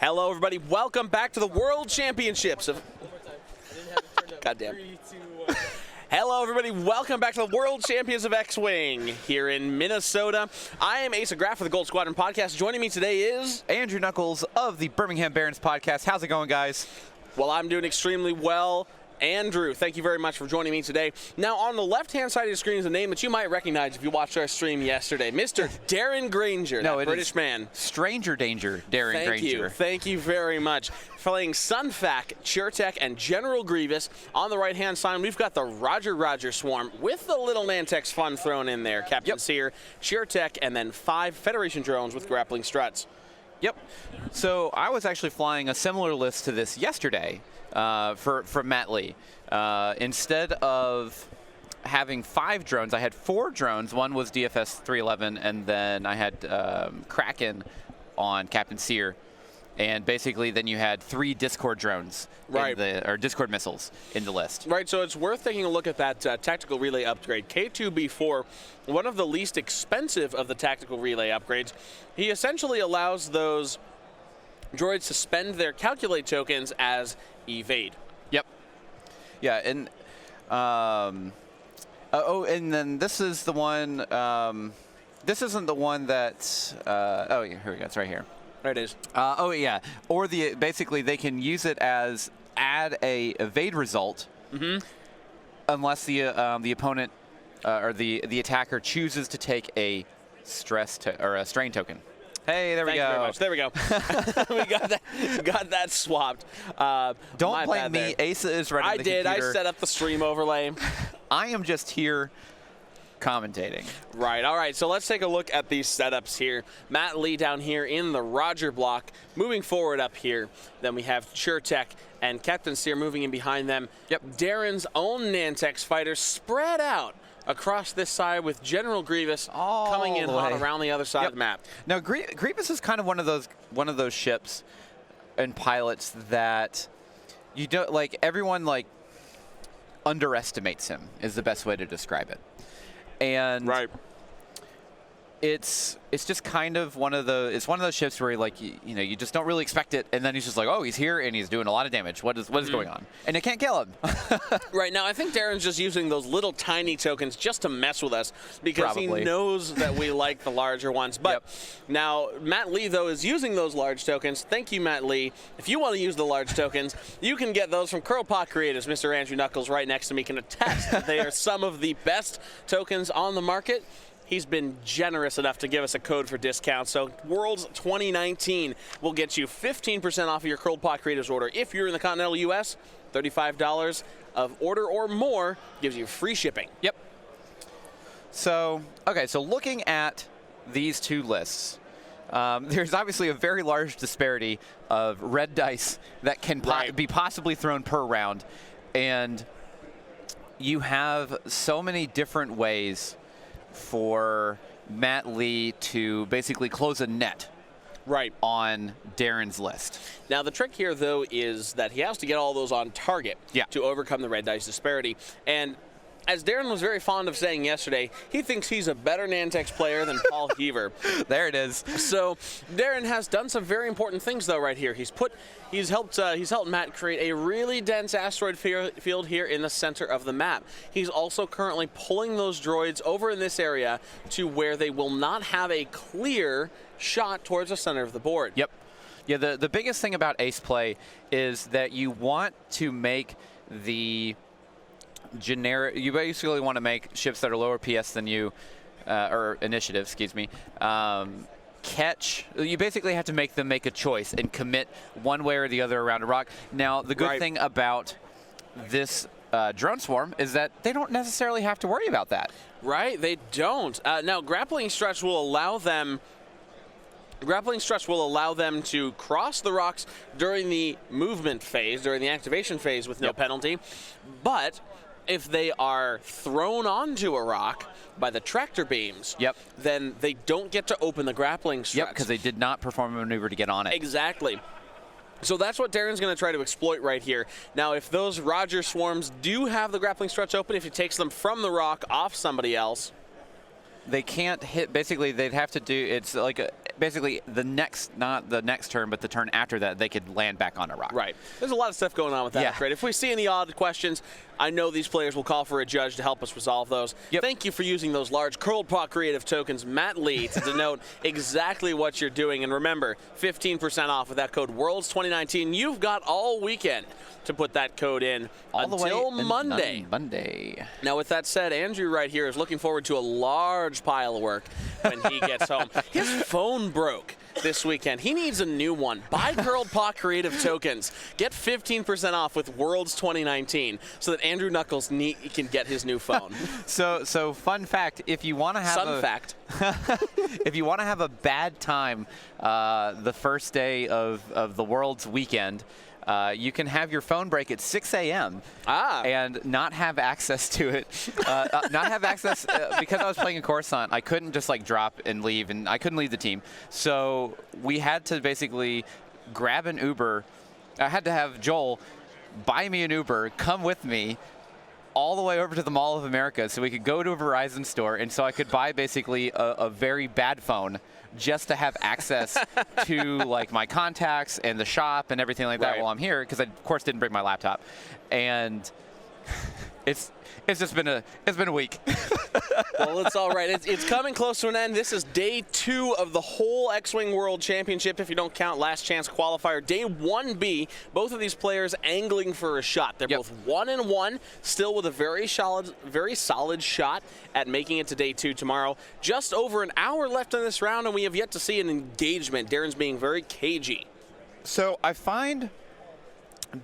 Hello, everybody. Welcome back to the World Championships of... Goddamn. Hello, everybody. Welcome back to the World Champions of X-Wing here in Minnesota. I am Asa Graff for the Gold Squadron Podcast. Joining me today is... Andrew Knuckles of the Birmingham Barons Podcast. How's it going, guys? Well, I'm doing extremely well. Andrew, thank you very much for joining me today. Now, on the left-hand side of the screen is a name that you might recognize if you watched our stream yesterday. Mr. Darren Grainger, that British man. Stranger Danger, Darren Grainger. Thank you very much. Playing Sunfac, Chertek, and General Grievous. On the right-hand side, we've got the Roger Swarm with the little Nantex fun thrown in there. Captain Sear, Chertek, and then 5 Federation drones with grappling struts. Yep. So I was actually flying a similar list to this yesterday for Matt Lee. Instead of having 5 drones, I had 4 drones. One was DFS 311, and then I had Kraken on Captain Sear. And basically, then you had 3 Discord drones, or Discord missiles in the list. Right, so it's worth taking a look at that tactical relay upgrade. K2B4, one of the least expensive of the tactical relay upgrades. He essentially allows those droids to spend their calculate tokens as evade. Yep. Yeah, and and then this is the one. This isn't the one that. Oh, yeah, here we go. It's right here. There it is. Oh yeah, or basically they can use it as add a evade result, unless the opponent or the attacker chooses to take a stress or a strain token. Hey, there we go. Thank you very much. There we go. We got that swapped. Don't blame me. Asa is running the computer. I set up the stream overlay. I am just here commentating. Right, all right, so let's take a look at these setups here. Matt Lee down here in the Roger block. Moving forward up here, then we have Chertek and Captain Sear moving in behind them. Yep. Darren's own Nantex fighters spread out across this side with General Grievous coming in hot around the other side of the map. Now, Grievous is kind of one of those ships and pilots that you don't like. Everyone underestimates him is the best way to describe it. And it's just kind of one of those ships where you just don't really expect it, and then he's just like, oh, he's here and he's doing a lot of damage. What is going on? And you can't kill him. Right now, I think Darren's just using those little tiny tokens just to mess with us because he knows that we like the larger ones. But now Matt Lee though is using those large tokens. Thank you, Matt Lee. If you want to use the large tokens, you can get those from Curl Pot Creatives. Mr. Andrew Knuckles right next to me can attest that they are some of the best tokens on the market. He's been generous enough to give us a code for discount. So Worlds 2019 will get you 15% off of your Curled Pot Creatives order. If you're in the continental U.S., $35 of order or more gives you free shipping. Yep. So, okay, so looking at these two lists, there's obviously a very large disparity of red dice that can be possibly thrown per round. And you have so many different ways for Matt Lee to basically close a net on Darren's list. Now, the trick here, though, is that he has to get all those on target to overcome the red dice disparity. And as Darren was very fond of saying yesterday, he thinks he's a better Nantex player than Paul Heaver. There it is. So Darren has done some very important things, though, right here. He's helped Matt create a really dense asteroid field here in the center of the map. He's also currently pulling those droids over in this area to where they will not have a clear shot towards the center of the board. Yep. Yeah, the biggest thing about ace play is that you want to make the generic, you basically want to make ships that are lower PS than you, or initiative, excuse me, you basically have to make them make a choice and commit one way or the other around a rock. Now, the good thing about this drone swarm is that they don't necessarily have to worry about that. Right, they don't. Now, grappling struts will allow them to cross the rocks during the movement phase, during the activation phase with no penalty, but if they are thrown onto a rock by the tractor beams, then they don't get to open the grappling struts. Yep, because they did not perform a maneuver to get on it. Exactly. So that's what Darren's going to try to exploit right here. Now, if those Roger swarms do have the grappling struts open, if he takes them from the rock off somebody else, they can't hit. Basically, they'd have to do. It's like basically not the next turn, but the turn after that, they could land back on a rock. Right. There's a lot of stuff going on with that upgrade. If we see any odd questions, I know these players will call for a judge to help us resolve those. Thank you for using those large Curled Paw Creative tokens, Matt Lee, to denote exactly what you're doing. And remember, 15% off with that code WORLDS2019. You've got all weekend to put that code in until Monday. Now, with that said, Andrew right here is looking forward to a large pile of work when he gets home. His phone broke this weekend. He needs a new one. Buy Curled Paw Creative tokens. Get 15% off with Worlds 2019 so that Andrew Knuckles can get his new phone. So fun fact, if you want to have if you want to have a bad time the first day of the Worlds weekend, you can have your phone break at 6 a.m. and not have access to it. Not have access because I was playing in Coruscant. I couldn't just like drop and leave, and I couldn't leave the team. So we had to basically grab an Uber. I had to have Joel buy me an Uber, come with me all the way over to the Mall of America so we could go to a Verizon store, and so I could buy basically a very bad phone just to have access to like my contacts and the shop and everything like that while I'm here, because I of course didn't bring my laptop. And it's just been a week. Well, it's all right. It's coming close to an end. This is day 2 of the whole X-Wing World Championship, if you don't count Last Chance Qualifier. Day 1B, both of these players angling for a shot. They're both 1-1, still with a very solid shot at making it to day 2 tomorrow. Just over an hour left in this round, and we have yet to see an engagement. Darren's being very cagey. So I find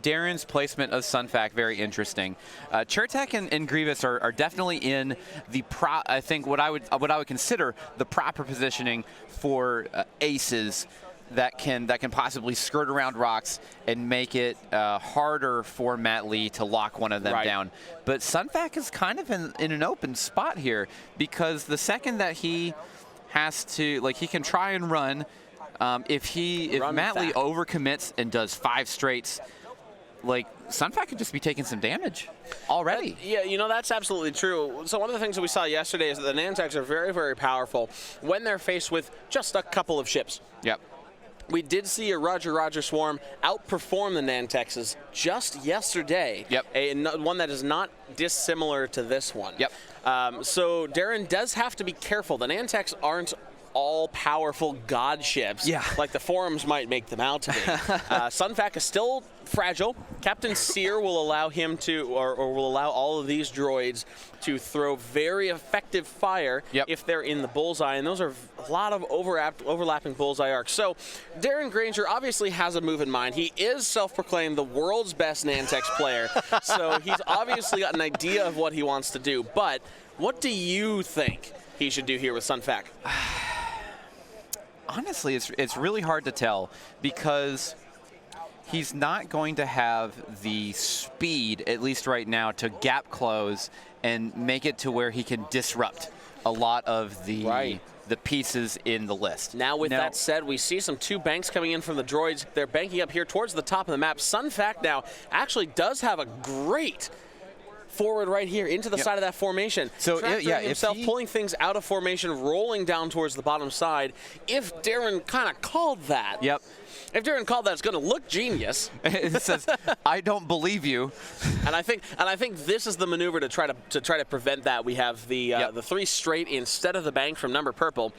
Darren's placement of Sunfac very interesting. Chertek and Grievous are definitely in the I think what I would consider the proper positioning for aces that can possibly skirt around rocks and make it harder for Matt Lee to lock one of them down. But Sunfac is kind of in an open spot here, because the second that he has to, like, he can try and run. If Matt Lee overcommits and does 5 straights, like, Sunfac could just be taking some damage already. Yeah, you know, that's absolutely true. So one of the things that we saw yesterday is that the Nantex are very, very powerful when they're faced with just a couple of ships. Yep. We did see a Roger Swarm outperform the Nantexes just yesterday. Yep. One that is not dissimilar to this one. Yep. So Darren does have to be careful. The Nantex aren't all-powerful god ships like the forums might make them out to be. Sunfac is still fragile. Captain Sear will allow him to, or will allow all of these droids to throw very effective fire if they're in the bullseye, and those are a lot of overlapping bullseye arcs. So Darren Grainger obviously has a move in mind. He is self-proclaimed the world's best Nantex player, so he's obviously got an idea of what he wants to do. But what do you think he should do here with Sunfac? Honestly, it's really hard to tell, because he's not going to have the speed, at least right now, to gap close and make it to where he can disrupt a lot of the pieces in the list. Now, with that said, we see some 2 banks coming in from the droids. They're banking up here towards the top of the map. Sunfac now actually does have a great forward right here into the side of that formation. So himself pulling things out of formation, rolling down towards the bottom side. If Darren kind of called that, if Darren called that, it's going to look genius. It says, "I don't believe you." And I think this is the maneuver to try to prevent that. We have the 3 straight instead of the bank from number purple.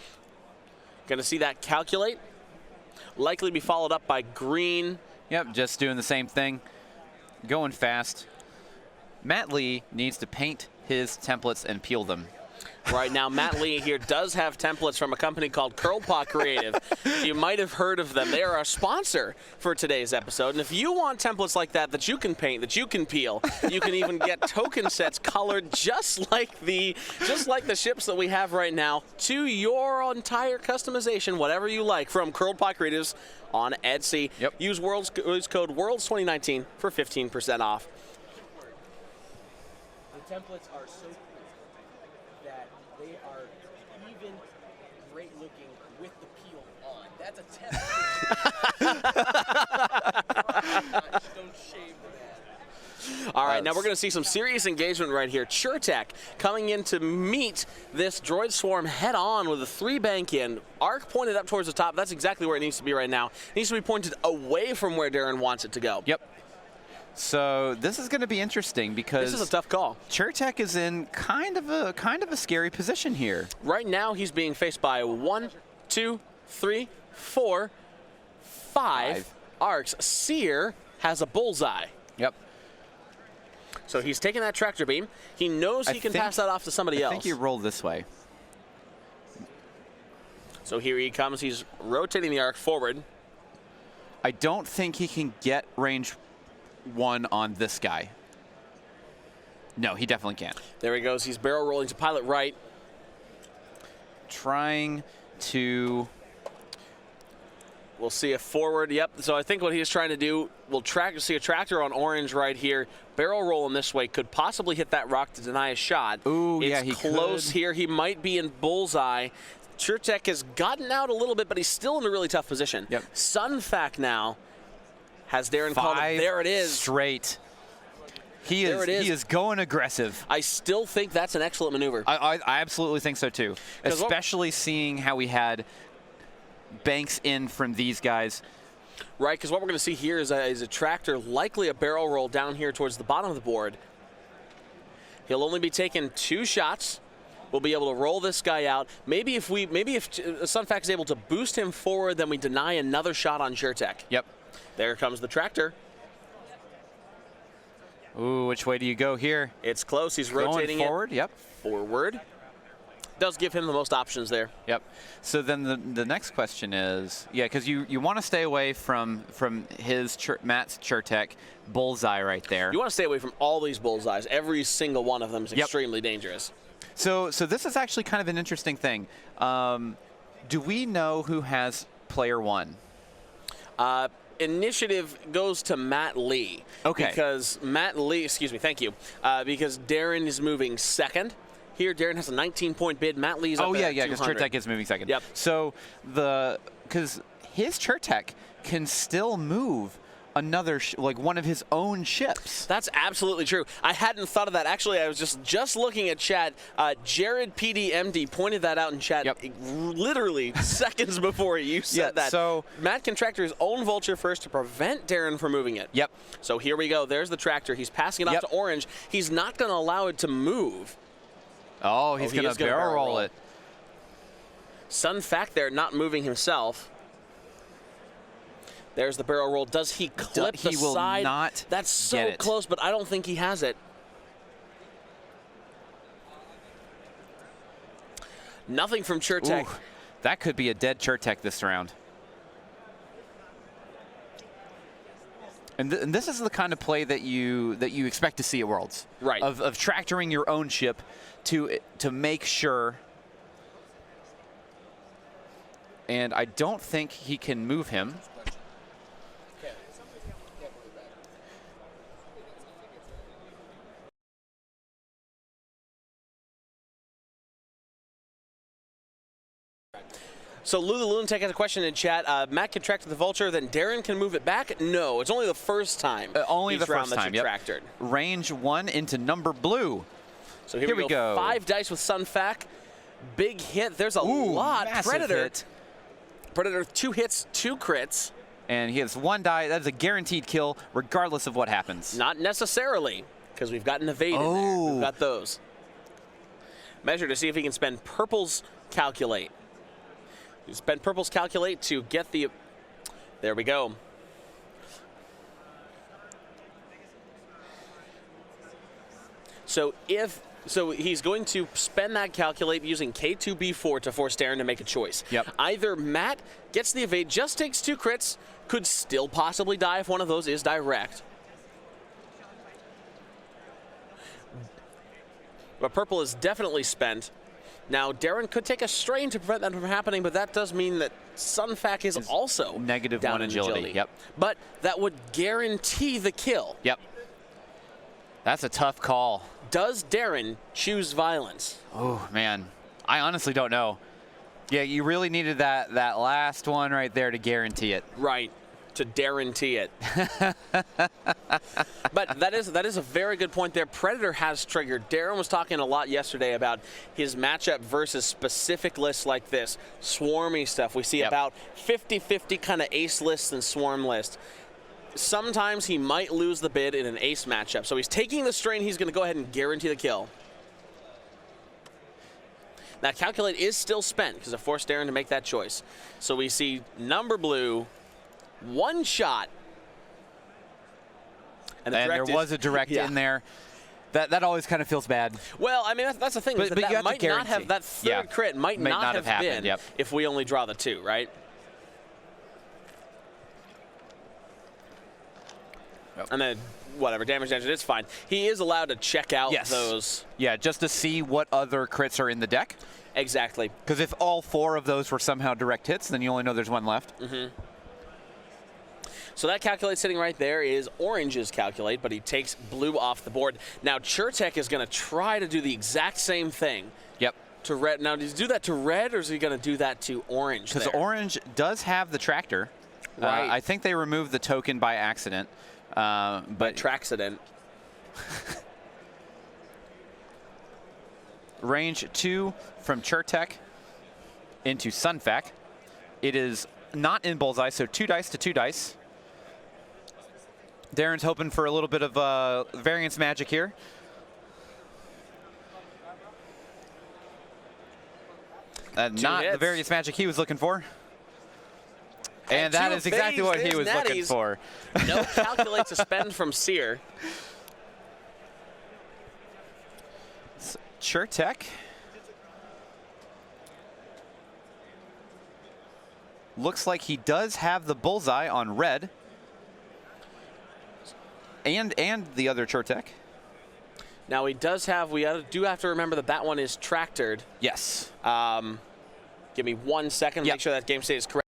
Going to see that calculate. Likely be followed up by green. Yep, just doing the same thing, going fast. Matt Lee needs to paint his templates and peel them. Right now, Matt Lee here does have templates from a company called Curled Paw Creative. You might have heard of them. They are a sponsor for today's episode. And if you want templates like that you can paint, that you can peel, you can even get token sets colored just like the ships that we have right now, to your entire customization, whatever you like, from Curled Paw Creatives on Etsy. Use code WORLDS2019 for 15% off. The templates are so cool that they are even great looking with the peel on. That's a test. Don't shave the man. All right, now we're going to see some serious engagement right here. Chertek coming in to meet this droid swarm head on with a 3 bank in. Arc pointed up towards the top. That's exactly where it needs to be right now. It needs to be pointed away from where Darren wants it to go. Yep. So this is going to be interesting because this is a tough call. Chertek is in kind of a scary position here. Right now, he's being faced by 1, 2, 3, 4, 5 arcs. Seer has a bullseye. Yep. So he's taking that tractor beam. He knows he can pass that off to somebody else. I think he rolled this way. So here he comes. He's rotating the arc forward. I don't think he can get range 1 on this guy. No, he definitely can't. There he goes. He's barrel rolling to pilot right. Trying to... We'll see a forward. Yep. So I think what he's trying to do, we'll see a tractor on orange right here. Barrel rolling this way could possibly hit that rock to deny a shot. Ooh, it's yeah, he close could. Here. He might be in bullseye. Chertek has gotten out a little bit, but he's still in a really tough position. Yep. Sunfac now has Darren called it. There it is. Straight. He is going aggressive. I still think that's an excellent maneuver. I absolutely think so too. Especially seeing how we had banks in from these guys. Right, because what we're going to see here is a tractor, likely a barrel roll down here towards the bottom of the board. He'll only be taking 2 shots. We'll be able to roll this guy out. Maybe if Sunfac is able to boost him forward, then we deny another shot on Chertek. Yep. There comes the tractor. Ooh, which way do you go here? It's close. He's rotating going forward. Yep. Forward. Does give him the most options there. Yep. So then the next question is, yeah, because you want to stay away from Matt's Chertek bullseye right there. You want to stay away from all these bullseyes. Every single one of them is extremely dangerous. So this is actually kind of an interesting thing. Do we know who has player 1? Initiative goes to Matt Lee. Okay. Because Matt Lee, excuse me, thank you. Because Darren is moving second. Here, Darren has a 19-point bid. Matt Lee's up at because Chertek is moving second. Yep. So because his Chertek can still move another one of his own ships. That's absolutely true. I hadn't thought of that. Actually, I was just looking at chat. Jared PDMD pointed that out in chat literally seconds before you said that. So Matt can tractor his own vulture first to prevent Darren from moving it. Yep. So here we go. There's the tractor. He's passing it off to orange. He's not going to allow it to move. Oh, he's going to barrel roll it. Sunfac there not moving himself. There's the barrel roll. Does he clip the side? He will not. That's so close, but I don't think he has it. Nothing from Chertek. Ooh, that could be a dead Chertek this round. And this is the kind of play that you expect to see at Worlds. Right. Of tractoring your own ship to make sure. And I don't think he can move him. So Lulu Lunatic has a question in chat. Matt can tractor the vulture, then Darren can move it back? No, it's only the first time. Only the first time, tractored. Range 1 into number blue. So here we go. 5 dice with Sunfac. Big hit. There's a lot. Predator. Hit. Predator, 2 hits, 2 crits. And he has 1 die. That is a guaranteed kill, regardless of what happens. Not necessarily, because we've got an evade in there. We've got those. Measure to see if he can spend purple's calculate. You spend purple's calculate to get the... There we go. So he's going to spend that calculate using K2B4 to force Darren to make a choice. Yep. Either Matt gets the evade, just takes 2 crits, could still possibly die if one of those is direct. But purple is definitely spent. Now, Darren could take a strain to prevent that from happening, but that does mean that Sunfac is also negative down 1 agility. Yep. But that would guarantee the kill. Yep. That's a tough call. Does Darren choose violence? Oh, man. I honestly don't know. Yeah, you really needed that last one right there to guarantee it. Right. to guarantee it. But that is a very good point there. Predator has triggered. Darren was talking a lot yesterday about his matchup versus specific lists like this. Swarmy stuff. We see about 50-50 kind of ace lists and swarm lists. Sometimes he might lose the bid in an ace matchup. So he's taking the strain. He's going to go ahead and guarantee the kill. Now, Calculate is still spent because it forced Darren to make that choice. So we see number blue, one shot. And there was a direct in there. That always kind of feels bad. Well, I mean, that's the thing. But that might not have, that third crit might not have happened, been if we only draw the 2, right? And then, whatever, damage engine, it's fine. He is allowed to check out those. Yeah, just to see what other crits are in the deck. Exactly. Because if all 4 of those were somehow direct hits, then you only know there's 1 left. So that Calculate sitting right there is Orange's Calculate, but he takes blue off the board. Now, Chertek is going to try to do the exact same thing. To red. Now, does he do that to red, or is he going to do that to orange? Because orange does have the tractor. Right. I think they removed the token by accident. But Traxident. Range 2 from Chertek into Sunfac. It is not in bullseye, so 2 dice to 2 dice. Darren's hoping for a little bit of variance magic here. Not the variance magic he was looking for. And that is exactly what he was looking for. No Calculate to spend from Seer. Chertek looks like he does have the bullseye on red. And the other Chertek. Now he does have, we do have to remember that one is tractored. Yes. Give me 1 second, make sure that game state is correct.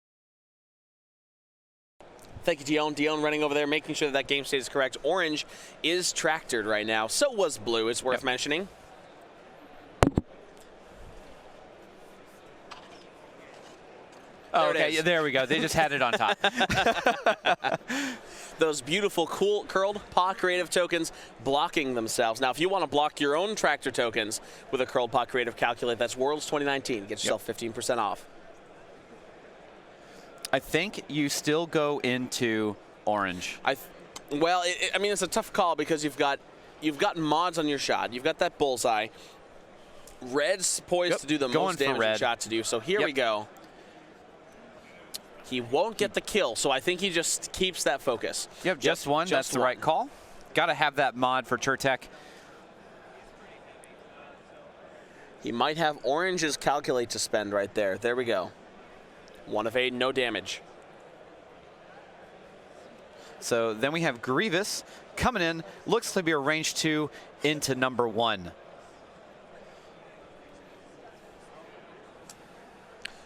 Thank you, Dion. Dion running over there, making sure that game state is correct. Orange is tractored right now. So was blue, it's worth mentioning. Oh, okay, there we go. They just had it on top. Those beautiful, cool, curled paw creative tokens blocking themselves. Now, if you want to block your own tractor tokens with a curled paw creative Calculate, that's Worlds 2019. Get yourself 15% off. I think you still go into orange. I mean, it's a tough call because you've got mods on your shot. You've got that bullseye. Red's poised to do the most damaging shot to do. So here we go. He won't get the kill, so I think he just keeps that focus. Just one. That's the right call. Got to have that mod for Chertek. He might have Orange's Calculate to spend right there. There we go. 1 of 8, no damage. So then we have Grievous coming in. Looks to be a range 2 into number 1.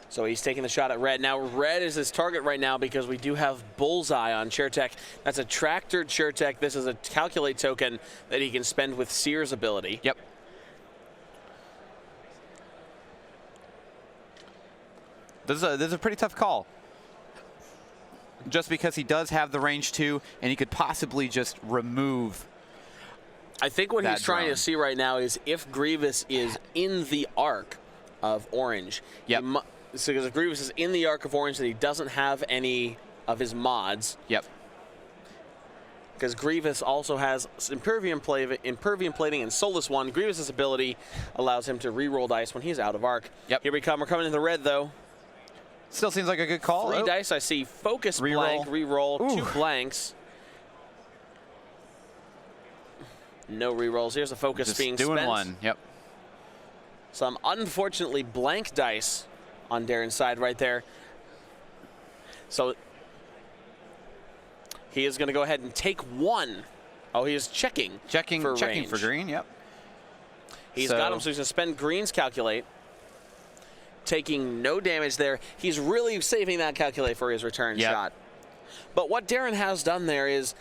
So he's taking the shot at red. Now, red is his target right now because we do have bullseye on Chertek. That's a tractored Chertek. This is a Calculate token that he can spend with Seer's ability. This is a pretty tough call. Just because he does have the range 2, and he could possibly just remove. I think what he's trying to see right now is if Grievous is in the arc of orange. So because if Grievous is in the arc of orange, that he doesn't have any of his mods. Because Grievous also has Impervium Plating and Soulless One. Grievous's ability allows him to re-roll dice when he's out of arc. Here we come. We're coming into the red, though. Still seems like a good call. 3 dice. I see Focus blank, re-roll, 2 blanks. No re-rolls. Here's the Focus Just being doing spent. 1. Some unfortunately blank dice on Darren's side right there. So he is going to go ahead and take 1. Oh, he is checking for green. He's got him, so he's going to spend green's Calculate. Taking no damage there. He's really saving that Calculate for his return shot. But what Darren has done there is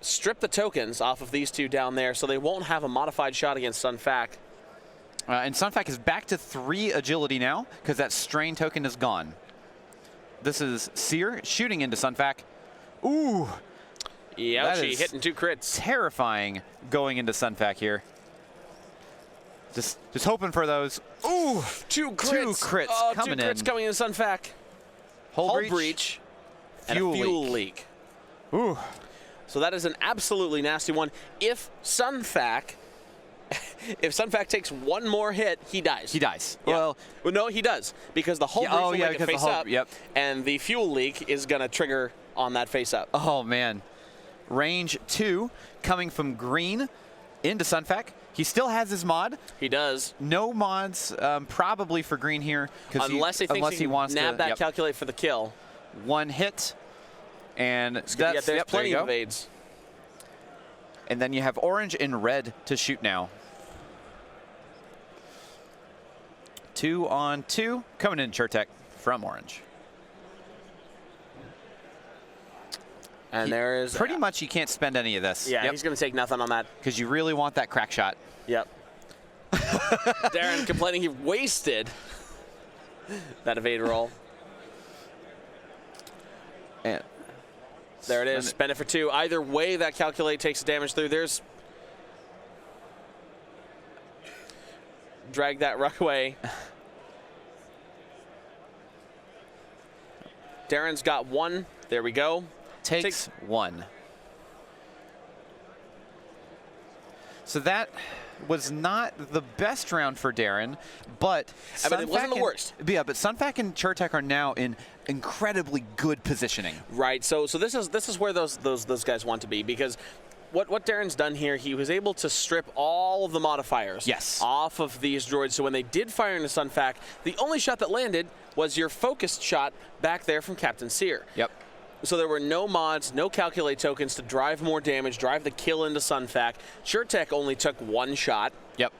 strip the tokens off of these 2 down there so they won't have a modified shot against Sunfac. And Sunfac is back to 3 agility now because that strain token is gone. This is Seer shooting into Sunfac. Ooh. Youchie, hitting 2 crits. Terrifying going into Sunfac here. Just hoping for those. Ooh. 2 crits. 2 crits coming in. 2 crits coming in Sunfac. Hull breach. Fuel and a fuel leak. Ooh. So that is an absolutely nasty one. If Sunfac takes one more hit, he dies. He dies. Yeah. Well, no, he does, because the hull breach will make it face up, and the fuel leak is going to trigger on that face up. Oh, man. Range 2 coming from green into Sunfac. He still has his mod. He does. No mods probably for green here. Unless he thinks he wants to nab that calculate for the kill. 1 hit. And that's, there's plenty of evades. And then you have orange and red to shoot now. 2 on 2 coming in Chertek from orange. And there is pretty much you can't spend any of this. Yeah, he's going to take nothing on that. Because you really want that crack shot. Yep. Darren complaining he wasted that evade roll. And there it is. Spend it for 2. Either way, that calculate takes damage through. There's drag that ruck away. Darren's got 1. There we go. Takes 1. So that was not the best round for Darren, but it wasn't the worst. Yeah, but Sunfac and Chertek are now in incredibly good positioning. Right. So this is where those guys want to be, because what Darren's done here, he was able to strip all of the modifiers off of these droids. So when they did fire into Sunfac, the only shot that landed was your focused shot back there from Captain Sear. Yep. So there were no mods, no calculate tokens to drive more damage, drive the kill into Sunfac. Chertek only took 1 shot. Yep.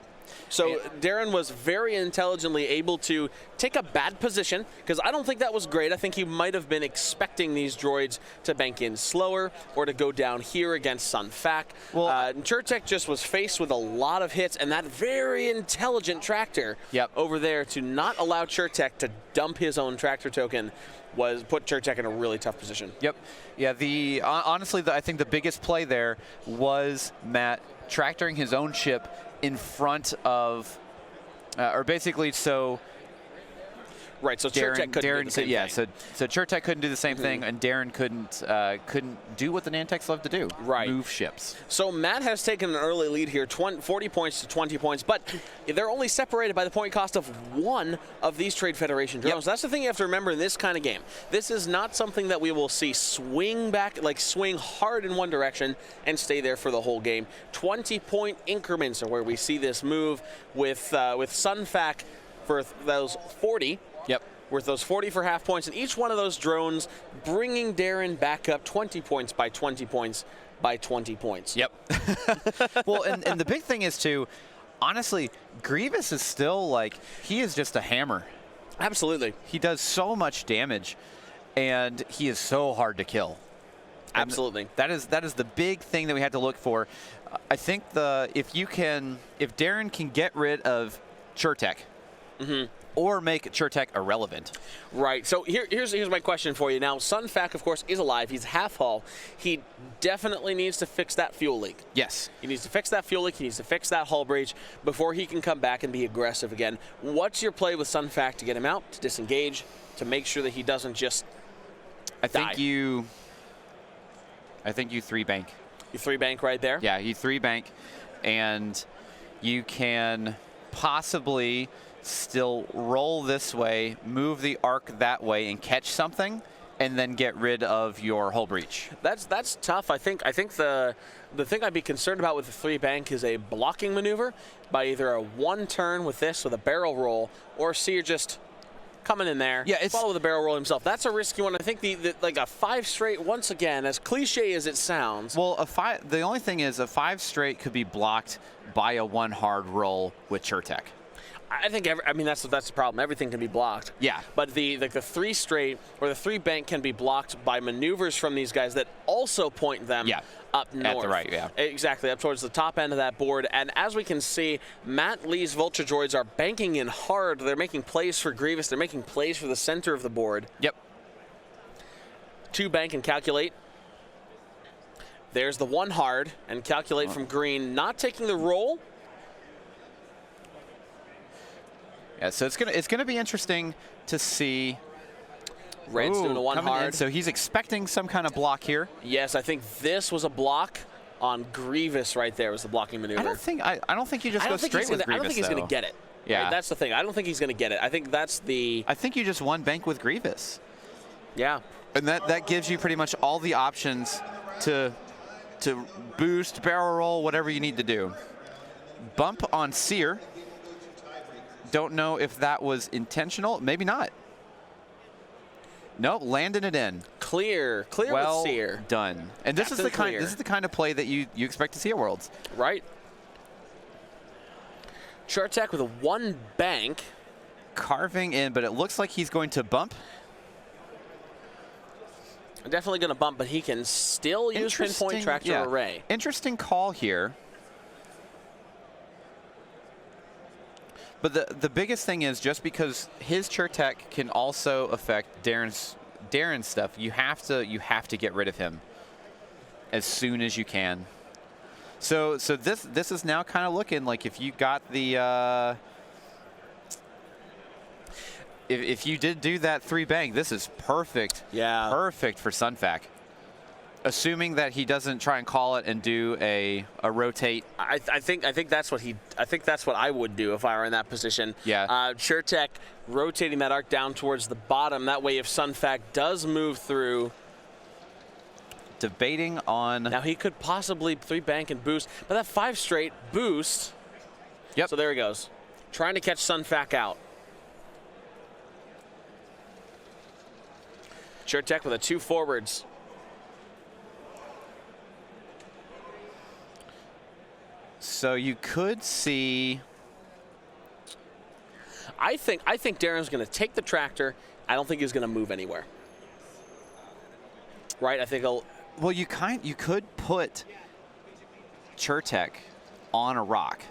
So Darren was very intelligently able to take a bad position, because I don't think that was great. I think he might have been expecting these droids to bank in slower or to go down here against Sunfac. Well, Chertek just was faced with a lot of hits, and that very intelligent tractor over there to not allow Chertek to dump his own tractor token put Chertek in a really tough position. Yep. Yeah, honestly, I think the biggest play there was Matt tractoring his own ship in front of, or basically so. Right, so Chertek couldn't do the same thing. So Chertek couldn't do the same thing, and Darren couldn't do what the Nantex love to do. Right. Move ships. So Matt has taken an early lead here, 40 points to 20 points, but they're only separated by the point cost of 1 of these Trade Federation drones. That's the thing you have to remember in this kind of game. This is not something that we will see swing back, like swing hard in one direction and stay there for the whole game. 20-point increments are where we see this move with Sunfac for those 40. Yep. Worth those 40 for half points, and each one of those drones bringing Darren back up 20 points by 20 points by 20 points. Yep. Well, and the big thing is, too, honestly, Grievous is still like, he is just a hammer. Absolutely. He does so much damage, and he is so hard to kill. Absolutely. And that is the big thing that we had to look for. I think if Darren can get rid of Chertek, or make Chertek irrelevant. Right. So here's my question for you. Now, Sunfac, of course, is alive. He's half hull. He definitely needs to fix that fuel leak. Yes. He needs to fix that fuel leak. He needs to fix that hull breach before he can come back and be aggressive again. What's your play with Sunfac to get him out, to disengage, to make sure that he doesn't just die? I think you 3-bank. You 3-bank right there? Yeah, you 3-bank, and you can possibly still roll this way, move the arc that way, and catch something, and then get rid of your hull breach. That's tough. I think the thing I'd be concerned about with the 3-bank is a blocking maneuver by either a 1-turn with this with a barrel roll, or see you're just coming in there, follow the barrel roll himself. That's a risky one. I think like a 5 straight, once again, as cliche as it sounds. Well, the only thing is a 5 straight could be blocked by a 1 hard roll with Chertek. I think that's the problem. Everything can be blocked. Yeah. But the 3 straight or the 3-bank can be blocked by maneuvers from these guys that also point them up north. At the right, yeah. Exactly, up towards the top end of that board. And as we can see, Matt Lee's Vulture droids are banking in hard. They're making plays for Grievous. They're making plays for the center of the board. Yep. 2-bank and calculate. There's the one hard, and calculate from green, not taking the roll. Yeah, so it's gonna be interesting to see. Red's doing a one hard. In, so he's expecting some kind of block here. Yes, I think this was a block on Grievous right there was the blocking maneuver. I don't think you just go straight with Grievous. I don't think he's going to get it. Yeah. Right? That's the thing. I don't think he's going to get it. I think that's the... I think you just one bank with Grievous. Yeah. And that gives you pretty much all the options to boost, barrel roll, whatever you need to do. Bump on Seer. Don't know if that was intentional. Maybe not. Nope, landing it in. Clear well with Seer. Done. And this is the kind of play that you expect to see at Worlds. Right. Chertek with a one bank. Carving in, but it looks like he's going to bump. Definitely going to bump, but he can still use pinpoint tractor array. Interesting call here. But the biggest thing is just because his Chertek can also affect Darren's stuff, you have to get rid of him as soon as you can. So this is now kind of looking like if you got the if you did do that 3 bank, this is perfect. Yeah. Perfect for Sunfac. Assuming that he doesn't try and call it and do a rotate. I think that's what I would do if I were in that position. Yeah. Chertek rotating that arc down towards the bottom. That way, if Sunfac does move through. Debating on. Now he could possibly 3 bank and boost, but that 5 straight boost. Yep. So there he goes, trying to catch Sunfac out. Chertek with a 2 forwards. So you could see. I think Darren's going to take the tractor. I don't think he's going to move anywhere. Right? I think he'll. Well, you could put Chertek on a rock,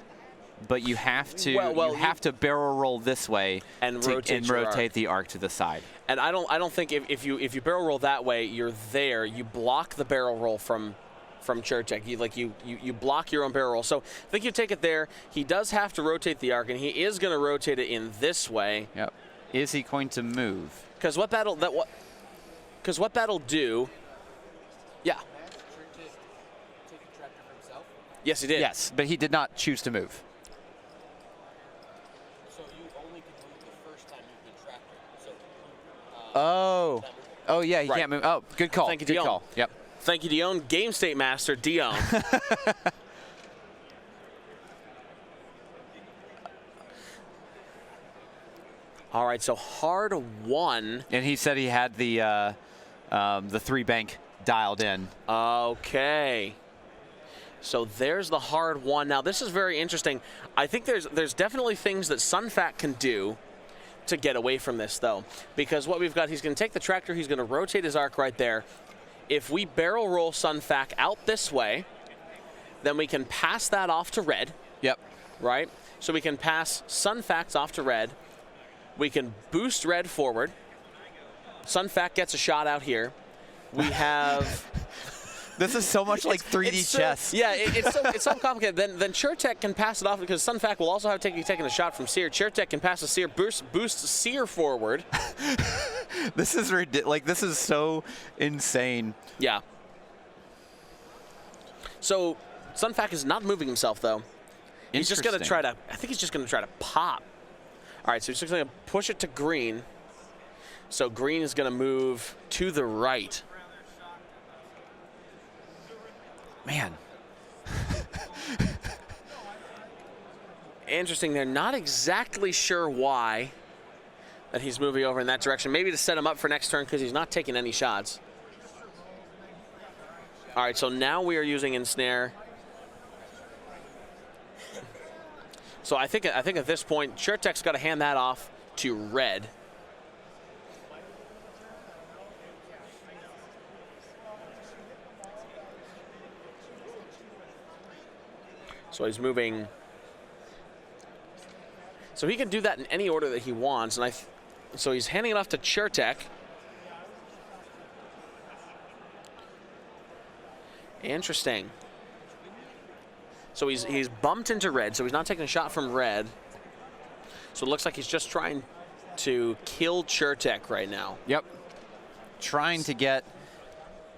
but you have to you have to barrel roll this way and rotate the arc to the side. And I don't think if you barrel roll that way, you're there. You block the barrel roll from Chertek. You block your own barrel roll. So I think you take it there. He does have to rotate the arc, and he is going to rotate it in this way. Yep. Is he going to move? Because what that'll do. Yeah. Yes, he did. Yes, but he did not choose to move. So you only could move the first time you did tractor. So, oh yeah, he can't move. Oh, good call. Thank you, good Dion. call. Yep. Thank you, Dion. Game state master, Dion. All right, so hard 1. And he said he had the 3 bank dialed in. Okay. So there's the hard 1. Now this is very interesting. I think there's definitely things that Sunfac can do to get away from this, though, because what we've got, he's going to take the tractor, he's going to rotate his arc right there. If we barrel roll Sunfac out this way, then we can pass that off to red. Yep. Right? So we can pass Sunfac off to red. We can boost red forward. Sunfac gets a shot out here. We have... This is so much like 3D chess. Yeah, it's so complicated. Then Chertek can pass it off because Sunfac will also have taken a shot from Seer. Chertek can pass to Seer, boost Seer forward. This is ridiculous. Like, this is so insane. Yeah. So Sunfac is not moving himself, though. He's just going to try to, I think he's just going to try to pop. All right, so he's just going to push it to green. So green is going to move to the right. Man. Interesting. They're not exactly sure why that he's moving over in that direction. Maybe to set him up for next turn because he's not taking any shots. All right, so now we are using ensnare. So I think at this point, Chertek's got to hand that off to red. So he's moving. So he can do that in any order that he wants, and so he's handing it off to Chertek. Interesting. So he's bumped into red, so he's not taking a shot from red. So it looks like he's just trying to kill Chertek right now. Yep. Trying to get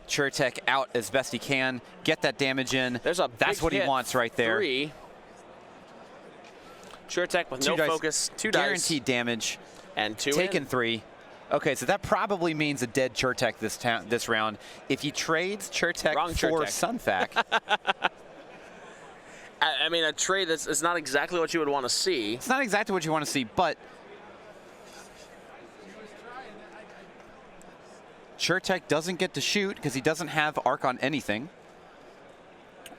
Chertek out as best he can, get that damage in. That's what he wants right there. 3. Chertek with no focus, 2 dice. Guaranteed damage. And 2 Taken 3. Okay, so that probably means a dead Chertek this round. If he trades Chertek for Sunfac. I mean, a trade that's not exactly what you would want to see. It's not exactly what you want to see, but Chertek doesn't get to shoot because he doesn't have arc on anything.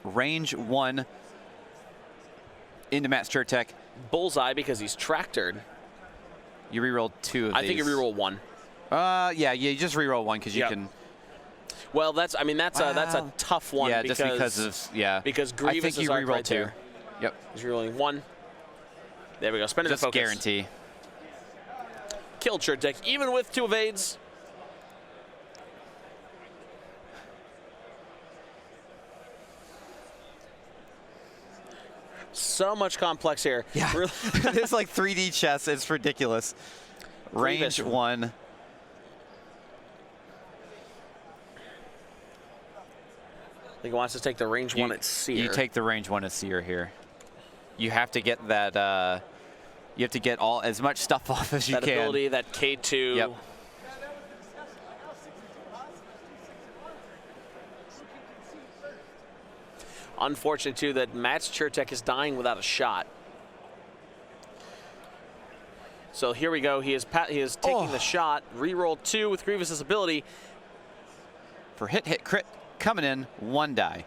Range 1 into Matt's Chertek. Bullseye because he's tractored. You rerolled 2 of these. I think you reroll 1. Yeah, you just reroll 1 because you can. Well, that's a tough one. Yeah, because, just because of because Grievous is arc right 2. There. Yep. He's rerolling 1. There we go. Spending the focus. Guarantee. Kill Chertek even with 2 evades. So much complex here. Yeah. It's like 3D chess. It's ridiculous. Grievous. Range 1. I think he wants to take the range 1 at Seer. You take the range 1 at Seer here. You have to get that. You have to get as much stuff off as you can. That ability, that K2. Yep. Unfortunate too that Matt's Chertek is dying without a shot. So here we go. He is taking the shot. Reroll 2 with Grievous's ability. For hit crit coming in 1 die.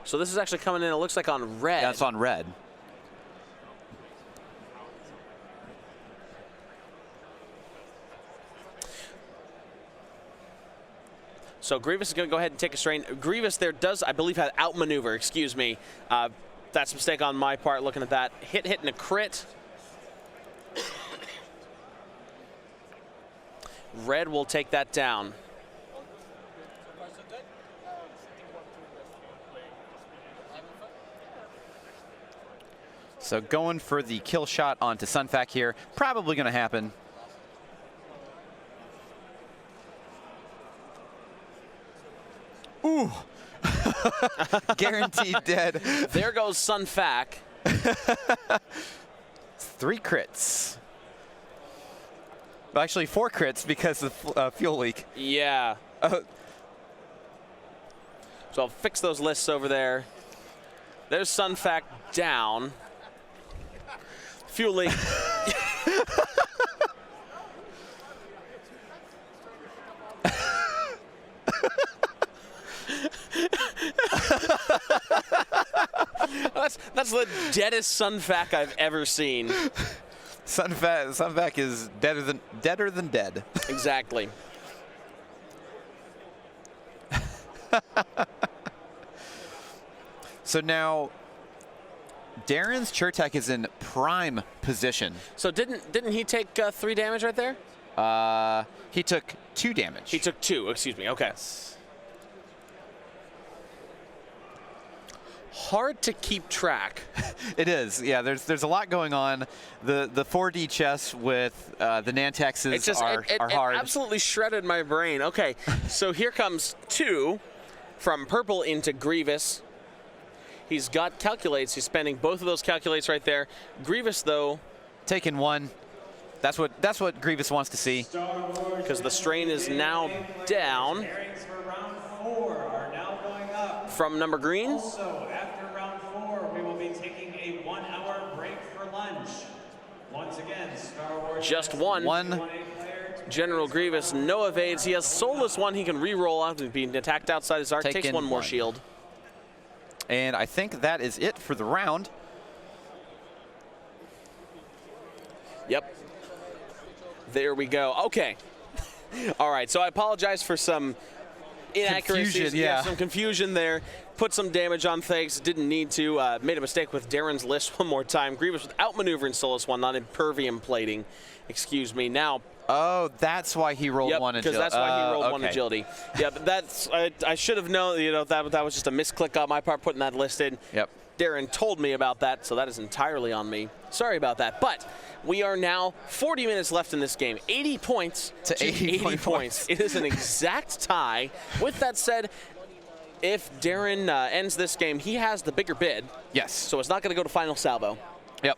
So this is actually coming in, it looks like on red. Yeah, it's on red. So Grievous is going to go ahead and take a strain. Grievous there does, I believe, have outmaneuver, excuse me. That's a mistake on my part looking at that. Hit, and a crit. Red will take that down. So going for the kill shot onto Sunfac here. Probably going to happen. Ooh. Guaranteed dead. There goes Sunfac. 3 crits. Well, actually 4 crits because of fuel leak. Yeah. So I'll fix those lists over there. There's Sunfac down. Fuel leak. That's the deadest Sunfac I've ever seen. Sunfac is deader than dead. Exactly. So now Darren's Chertek is in prime position. So didn't he take 3 damage right there? He took 2 damage. He took 2, excuse me. Okay. Hard to keep track. It is. Yeah, there's a lot going on. The 4D chess with the Nantexes are hard. It absolutely shredded my brain. Okay, so here comes 2 from purple into Grievous. He's got calculates. He's spending both of those calculates right there. Grievous, though, taking 1. That's what Grievous wants to see. Because the strain is now down. From number green. Also, after round 4, we will be taking a 1-hour break for lunch. Once again, Star Wars. Just 1. General Grievous, no evades. He has soulless 1. He can re-roll after being attacked outside his arc. Takes 1 more shield. And I think that is it for the round. Yep. There we go. Okay. All right. So I apologize for some inaccuracies. Confusion, yeah. Some confusion there. put some damage on things. Didn't need to. Made a mistake with Darren's list one more time. Grievous with outmaneuvering Solus 1, not impervium plating. Excuse me. Now. Oh, that's why he rolled one agility. Because that's why he rolled one agility. Yeah, but that's I should have known. You know, that was just a misclick on my part putting that list in. Yep. Darren told me about that, so that is entirely on me. Sorry about that. But we are now 40 minutes left in this game. 80 points to 80 points. It is an exact tie. With that said, if Darren ends this game, he has the bigger bid. Yes. So it's not going to go to final salvo. Yep.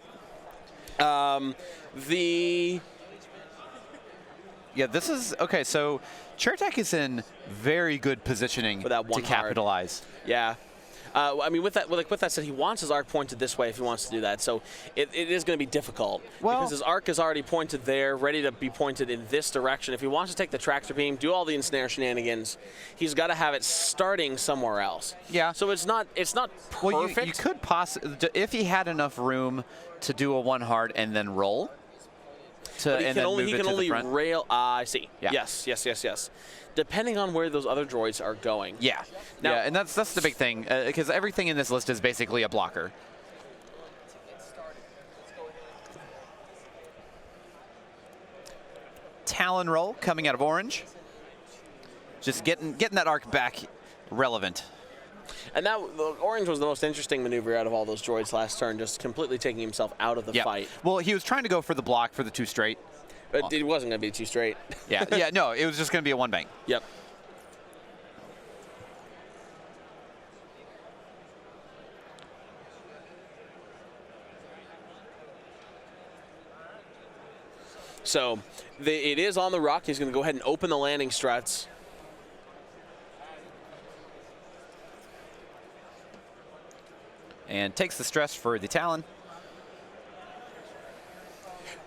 Yeah, this is okay. So Chertek is in very good positioning to capitalize. Yeah. I mean, with that said, he wants his arc pointed this way if he wants to do that. So it is going to be difficult because his arc is already pointed there, ready to be pointed in this direction. If he wants to take the tractor beam, do all the ensnare shenanigans, he's got to have it starting somewhere else. Yeah. So it's not perfect. Well, you could possibly, if he had enough room to do a 1 hard and then roll. He can only rail. I see. Yeah. Yes. Depending on where those other droids are going. Yeah. Now, yeah, and that's the big thing, because everything in this list is basically a blocker. Talon roll coming out of orange. Just getting that arc back relevant. And that orange was the most interesting maneuver out of all those droids last turn, just completely taking himself out of the fight. Well, he was trying to go for the block for the 2 straight. But it wasn't going to be 2 straight. Yeah, no, it was just going to be a 1 bank. Yep. So it is on the rock. He's going to go ahead and open the landing struts. And takes the stress for the Talon.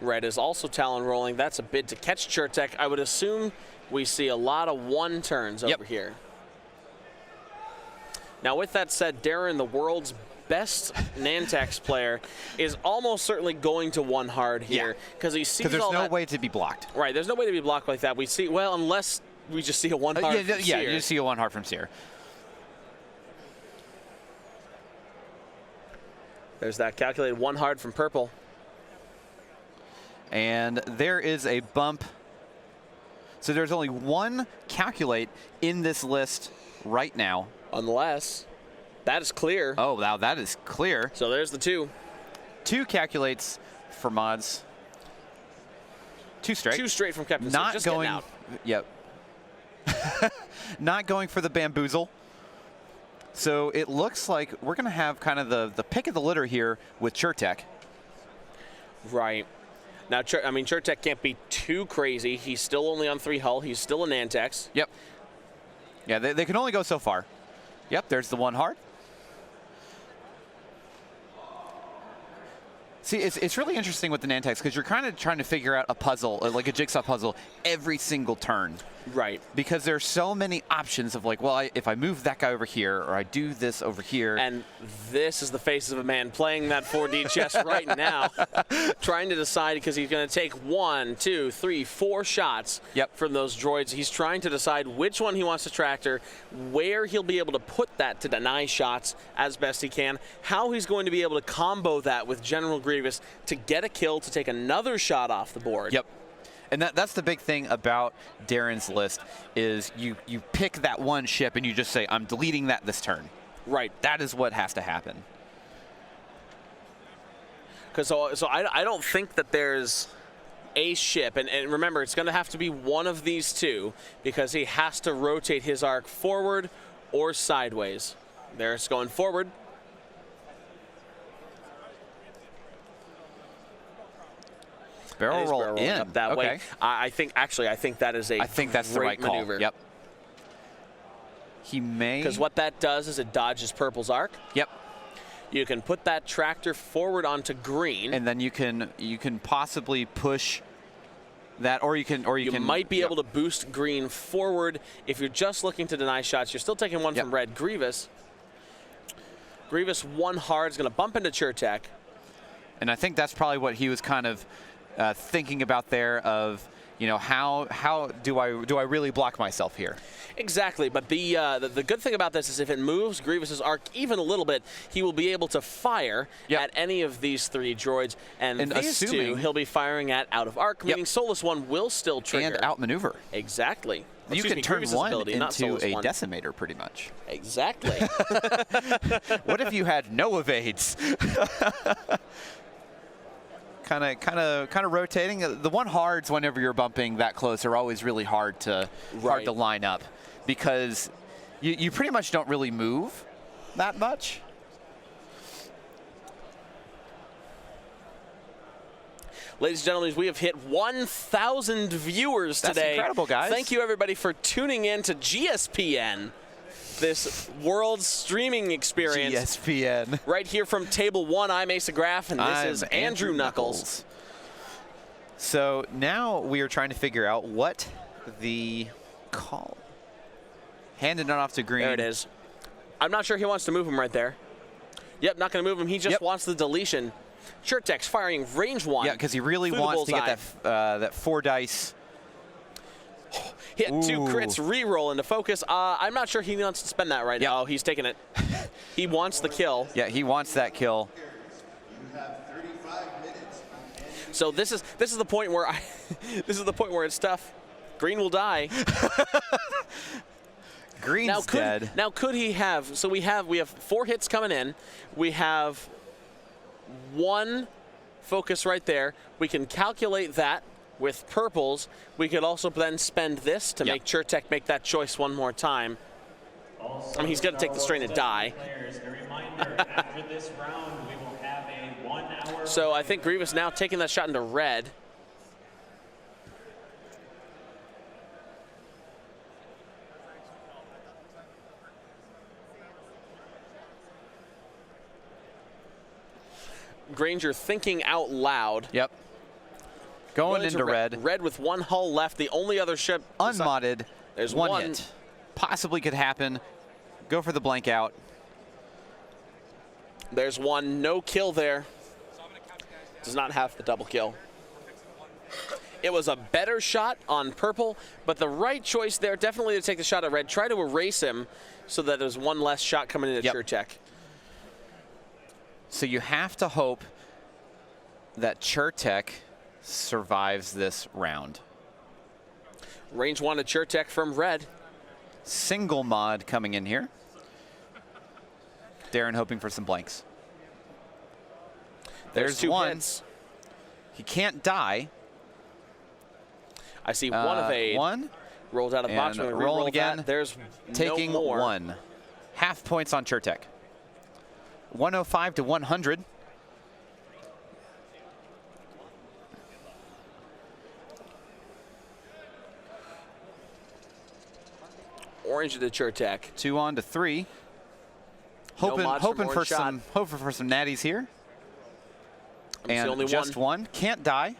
Red is also Talon rolling. That's a bid to catch Chertek. I would assume we see a lot of 1 turns over here. Now, with that said, Darren, the world's best Nantex player, is almost certainly going to 1 hard here because he sees there's no way to be blocked. Right, there's no way to be blocked like that. We see, well, unless we just see a 1 hard from Seer. Yeah, you just see a 1 hard from Seer. There's that calculated 1 hard from purple. And there is a bump. So there's only 1 calculate in this list right now. Unless that is clear. Oh, wow, that is clear. So there's the 2. 2 calculates for mods. 2 straight. 2 straight from Captain Not Seer. Just going. out. Yep. Not going for the bamboozle. So it looks like we're going to have kind of the pick of the litter here with Chertek. Right. Now, Chertek can't be too crazy. He's still only on 3 hull. He's still a Nantex. Yep. Yeah, they can only go so far. Yep, there's the 1 hard. See, it's really interesting with the Nantex because you're kind of trying to figure out a puzzle, like a jigsaw puzzle, every single turn. Right. Because there's so many options of like, well, if I move that guy over here or I do this over here. And this is the face of a man playing that 4D chess right now, trying to decide because he's going to take 1, 2, 3, 4 shots from those droids. He's trying to decide which one he wants to tractor, where he'll be able to put that to deny shots as best he can, how he's going to be able to combo that with General Grievous to get a kill, to take another shot off the board. Yep. And that's the big thing about Darren's list is you pick that 1 ship and you just say, I'm deleting that this turn. Right. That is what has to happen. Because so I don't think that there's a ship, and remember, it's going to have to be one of these 2 because he has to rotate his arc forward or sideways. There it's going forward. Barrel roll in up that way. I think that is a I think that's the right maneuver. Call. Yep. He may, because what that does is it dodges purple's arc. Yep. You can put that tractor forward onto green, and then you can possibly push that, or you might be able to boost green forward if you're just looking to deny shots. You're still taking 1 from red. Grievous 1 hard is going to bump into Chertek. And I think that's probably what he was kind of thinking about there of, you know, how do I really block myself here? Exactly, but the good thing about this is if it moves Grievous's arc even a little bit, he will be able to fire at any of these 3 droids, and these 2 he'll be firing at out of arc, meaning Solus 1 will still trigger. And outmaneuver. Exactly. You can turn Grievous's 1 ability, into a decimator, pretty much. Exactly. What if you had no evades? kind of rotating. The 1 hards whenever you're bumping that close are always really hard to line up, because you pretty much don't really move that much. Ladies and gentlemen, we have hit 1,000 viewers today. That's incredible, guys. Thank you, everybody, for tuning in to GSPN, this world streaming experience. GSPN. Right here from Table 1, I'm Asa Graff, and this is Andrew Knuckles. So now we are trying to figure out what the call. Handed it off to Green. There it is. I'm not sure he wants to move him right there. Yep, not going to move him. He just wants the deletion. Chertek's firing range 1. Yeah, because he really wants to get that 4 dice. He had 2 crits re-roll into focus. I'm not sure he wants to spend that right now. Oh, he's taking it. He wants the kill. Yeah, he wants that kill. You have 35 minutes. So this is the point where this is the point where it's tough. Green will die. Green's dead. Now could he have? So we have 4 hits coming in. We have 1 focus right there. We can calculate that with purples. We could also then spend this to make Chertek make that choice one more time. I mean, he's going to take the strain to die. A reminder, after this round, we will have a 1 hour. So I think Grievous now taking that shot into red. Grainger thinking out loud. Yep. Going into red. Red with 1 hull left. The only other ship unmodded. There's one hit. Possibly could happen. Go for the blank out. There's 1. No kill there. Does not have the double kill. It was a better shot on purple, but the right choice there definitely to take the shot at red. Try to erase him so that there's 1 less shot coming into Chertek. So you have to hope that Chertek survives this round. Range 1 to Chertek from red. Single mod coming in here. Darren hoping for some blanks. There's 2 1. hits. He can't die. I see 1 evade. 1. Rolled out of the box. Rolling again. That. There's taking no more. 1. Half points on Chertek. 105 to 100. Orange to Chertek. 2 on to 3. Hoping for some natties here. And only just 1. Can't die.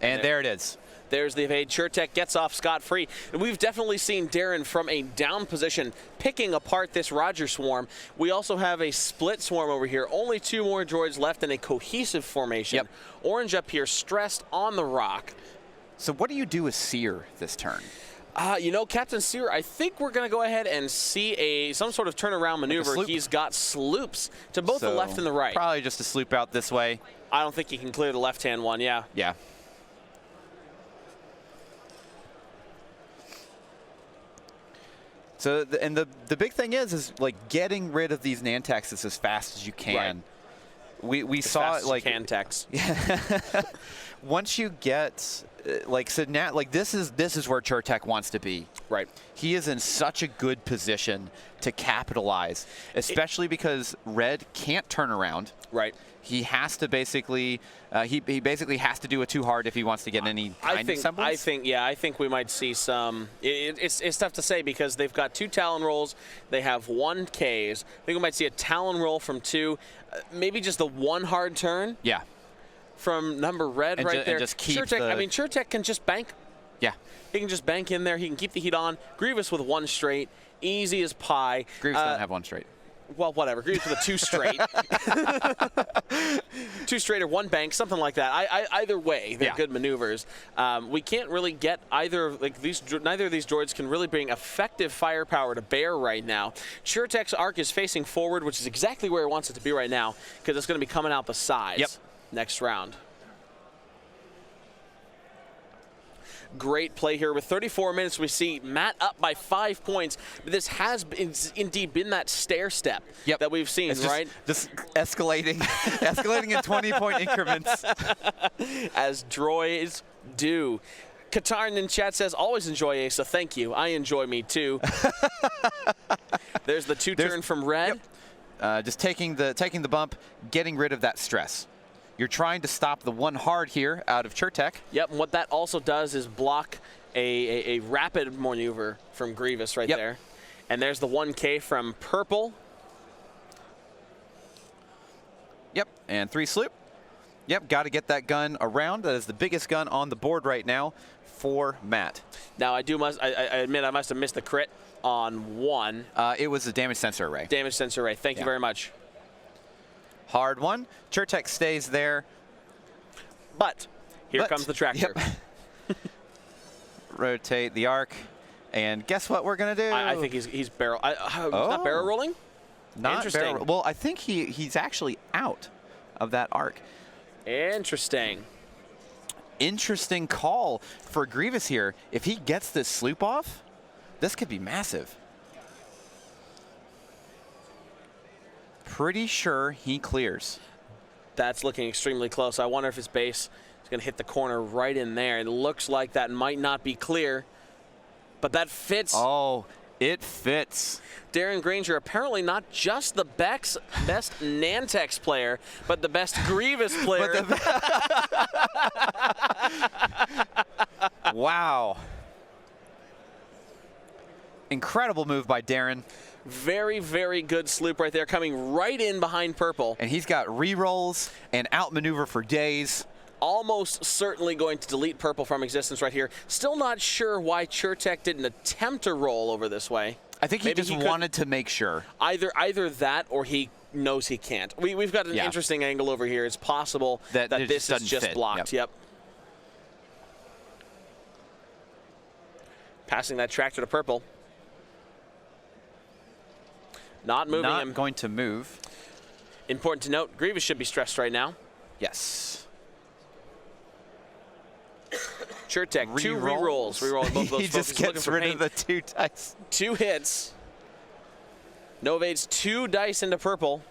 And there it is. There's the evade. Chertek gets off scot-free. And we've definitely seen Darren from a down position picking apart this Roger swarm. We also have a split swarm over here. Only 2 more droids left in a cohesive formation. Yep. Orange up here, stressed on the rock. So what do you do with Seer this turn? You know, Captain Seer, I think we're going to go ahead and see some sort of turnaround maneuver. He's got sloops to both the left and the right. Probably just a sloop out this way. I don't think he can clear the left-hand one, yeah. Yeah. So, the big thing is like getting rid of these Nantexes as fast as you can. Right. We saw it like Cantex. Once you get like so now like this is where Chertek wants to be. Right. He is in such a good position to capitalize, especially because red can't turn around. Right. He has to basically he basically has to do it too hard if he wants to get any kind of semblance. I think we might see some. It's tough to say because they've got 2 Talon rolls. They have 1 Ks. I think we might see a Talon roll from 2. Maybe just the 1 hard turn. Yeah. From number red and right there. And just keep Chertek, I mean, Chertek can just bank. Yeah. He can just bank in there. He can keep the heat on. Grievous with 1 straight. Easy as pie. Grievous doesn't have 1 straight. Well, whatever. Grievous with a 2 straight. 2 straight or 1 bank, something like that. Either way, they're good maneuvers. We can't really get either, neither of these droids can really bring effective firepower to bear right now. SureTech's arc is facing forward, which is exactly where it wants it to be right now, because it's going to be coming out the sides next round. Great play here. With 34 minutes, we see Matt up by 5 points. But this has indeed been that stair step that we've seen, right? Just escalating, escalating in 20-point increments. As droids do. Katarn in chat says, always enjoy Asa. Thank you. I enjoy me too. There's the 2-turn from Red. Just taking the bump, getting rid of that stress. You're trying to stop the 1 hard here out of SureTech. Yep, and what that also does is block a rapid maneuver from Grievous right there. And there's the 1K from Purple. Yep, and 3 sloop. Yep, got to get that gun around. That is the biggest gun on the board right now for Matt. Now, I admit I must have missed the crit on 1. It was a damage sensor array. Damage sensor array. Thank you very much. Hard 1. SureTech stays there. But here comes the tractor. Yep. Rotate the arc. And guess what we're going to do? I think he's barrel. Not barrel rolling? Not Interesting. barrel. Well, I think he's actually out of that arc. Interesting. Interesting call for Grievous here. If he gets this sloop off, this could be massive. Pretty sure he clears. That's looking extremely close. I wonder if his base is going to hit the corner right in there. It looks like that might not be clear, but that fits. Oh, it fits. Darren Grainger, apparently not just the best Nantex player, but the best Grievous player. Wow. Incredible move by Darren. Very, very good sloop right there, coming right in behind Purple. And he's got rerolls and outmaneuver for days. Almost certainly going to delete Purple from existence right here. Still not sure why SureTech didn't attempt to roll over this way. I think he just wanted to make sure. Either that or he knows he can't. We've got an interesting angle over here. It's possible that this is just blocked. Yep. Passing that tractor to Purple. Not moving him. Not going to move. Important to note, Grievous should be stressed right now. Yes. SureTech, 2 rerolls. Reroll both those. He just gets rid of the 2 dice. 2 hits. Novades 2 dice into Purple.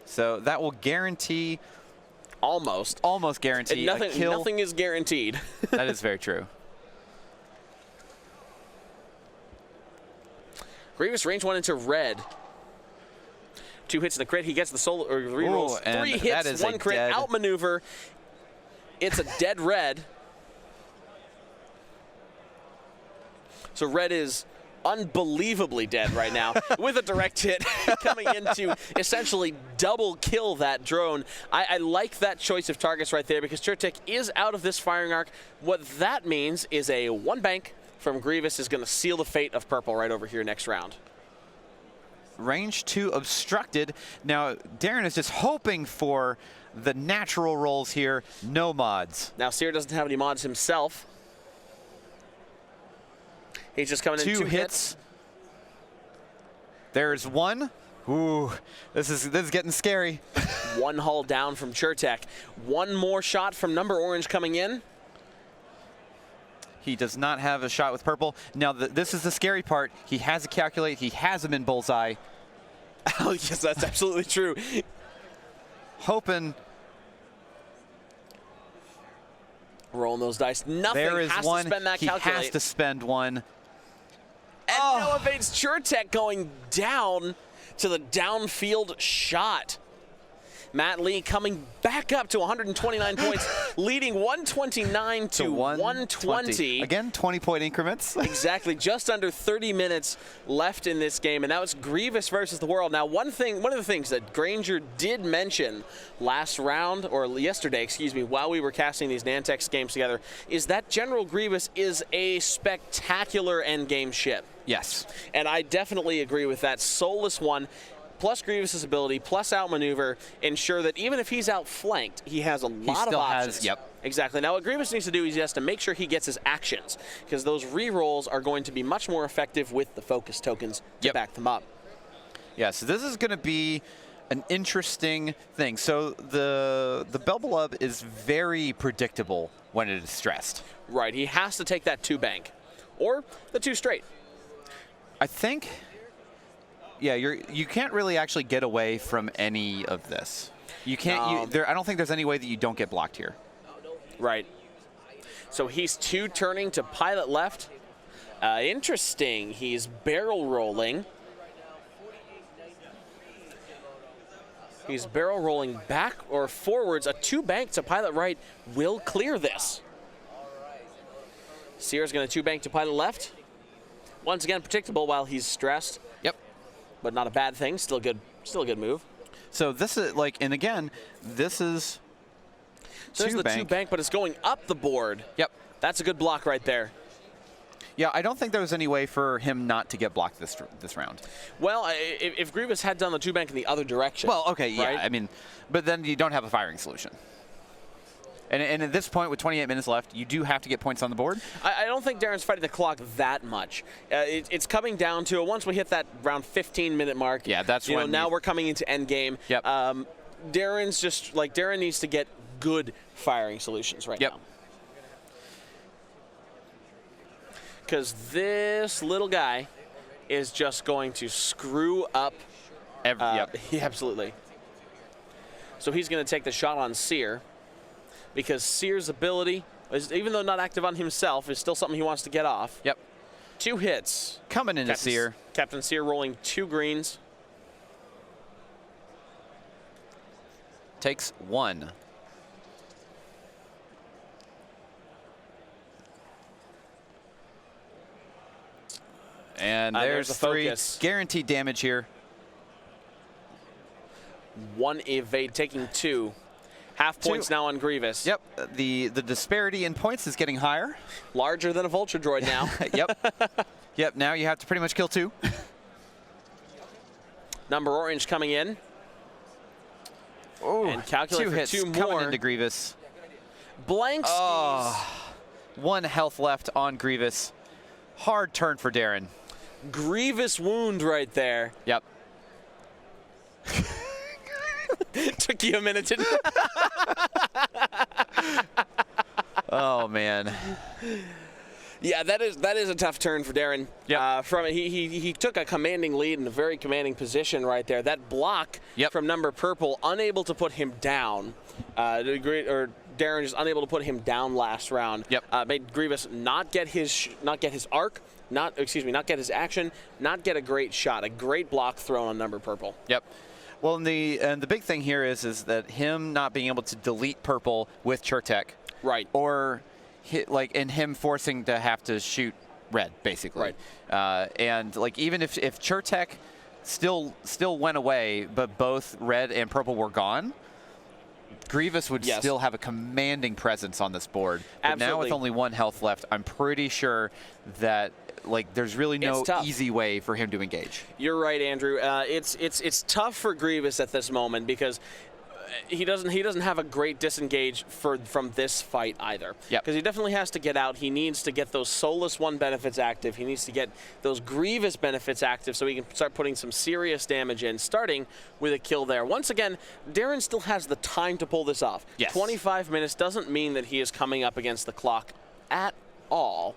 So that will guarantee. Almost guarantee a kill. Nothing is guaranteed. That is very true. Grievous range 1 into Red. 2 hits in the crit. He gets the solo or rerolls. 3 hits, 1 crit. Outmaneuver. It's a dead Red. So Red is unbelievably dead right now with a direct hit coming in to essentially double kill that drone. I like that choice of targets right there because SureTech is out of this firing arc. What that means is a 1 bank from Grievous is going to seal the fate of Purple right over here next round. Range 2 obstructed. Now, Darren is just hoping for the natural rolls here. No mods. Now, Seer doesn't have any mods himself. He's just coming in 2 hits. There's 1. Ooh, this is getting scary. 1 hull down from SureTech. 1 more shot from Number Orange coming in. He does not have a shot with Purple. Now, this is the scary part. He has a calculate. He has him in bullseye. Oh, yes, that's absolutely true. Hoping. Rolling those dice. Nothing. There is has 1. To spend that he calculate. has to spend 1. And no evades SureTech going down to the downfield shot. Matt Lee coming back up to 129 points, leading 129 to 120. Again, 20-point increments. Exactly, just under 30 minutes left in this game, and that was Grievous versus the world. Now, one of the things that Grainger did mention last round, or yesterday, excuse me, while we were casting these Nantex games together, is that General Grievous is a spectacular endgame ship. Yes. And I definitely agree with that. Soulless one. plus Grievous' ability, plus outmaneuver, ensure that even if he's outflanked, he has a lot of options. Yep. Exactly. Now, what Grievous needs to do is he has to make sure he gets his actions, because those re-rolls are going to be much more effective with the focus tokens to back them up. Yeah, so this is going to be an interesting thing. So the Belbelub is very predictable when it is stressed. Right. He has to take that 2 bank, or the 2 straight. I think, yeah, you can't really actually get away from any of this. You can't. I don't think there's any way that you don't get blocked here. Right. So he's 2 turning to pilot left. Interesting. He's barrel rolling. He's barrel rolling back or forwards. A 2 bank to pilot right will clear this. Sear's going to 2 bank to pilot left. Once again, predictable while he's stressed. Yep. But not a bad thing. Still good. Still a good move. So this is like, and again, this is. So there's the 2 bank, but it's going up the board. Yep. That's a good block right there. Yeah, I don't think there was any way for him not to get blocked this round. Well, if Grievous had done the 2 bank in the other direction. Well, okay, yeah. Right? I mean, but then you don't have a firing solution. And at this point, with 28 minutes left, you do have to get points on the board. I don't think Darren's fighting the clock that much. It's coming down to once we hit that around 15-minute mark. Yeah, that's when now we're coming into end game. Yep. Darren's just like Darren needs to get good firing solutions right now. Because this little guy is just going to screw up. Yep. Yeah, absolutely. So he's going to take the shot on Sear, because Sear's ability, even though not active on himself, is still something he wants to get off. Yep. 2 hits. Coming into Sear. Captain Sear rolling 2 greens. Takes 1. And there's a 3. focus. Guaranteed damage here. 1 evade, taking 2. Half points now on Grievous. Yep. The disparity in points is getting higher. Larger than a Vulture Droid now. Yep. Yep. Now you have to pretty much kill 2. Number Orange coming in. Ooh, and calculate 2 for hits 2 coming more. into Grievous. Blank skis. Oh, 1 health left on Grievous. Hard turn for Darren. Grievous wound right there. Yep. Took you a minute to. Oh man. Yeah, that is a tough turn for Darren. Yeah. From he took a commanding lead in a very commanding position right there. That block from number purple, unable to put him down. Darren is unable to put him down last round. Yep. Made Grievous not get his arc, not get his action, not get a great shot, a great block thrown on number purple. Yep. Well, and the big thing here is that him not being able to delete purple with Chertek. Right. Or and him forcing to have to shoot red, basically. Right. And like even if Chertek still went away, but both red and purple were gone, Grievous would still have a commanding presence on this board. But Absolutely. now with only 1 health left, I'm pretty sure that there's really no easy way for him to engage. You're right, Andrew. It's tough for Grievous at this moment because he doesn't have a great disengage from this fight either. Yep. Because he definitely has to get out. He needs to get those Soulless 1 benefits active. He needs to get those Grievous benefits active so he can start putting some serious damage in, starting with a kill there. Once again, Darren still has the time to pull this off. Yes. 25 minutes doesn't mean that he is coming up against the clock at all.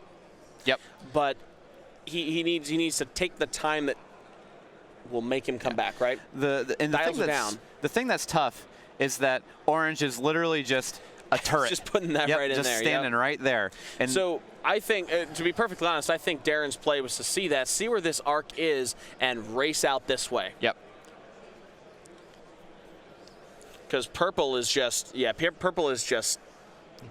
Yep. But he needs to take the time that will make him come back, right? The thing that's tough is that Orange is literally just a turret. Just putting that right in there. Just standing right there. And so I think, to be perfectly honest, I think Darren's play was to see where this arc is, and race out this way. Yep. Because purple is just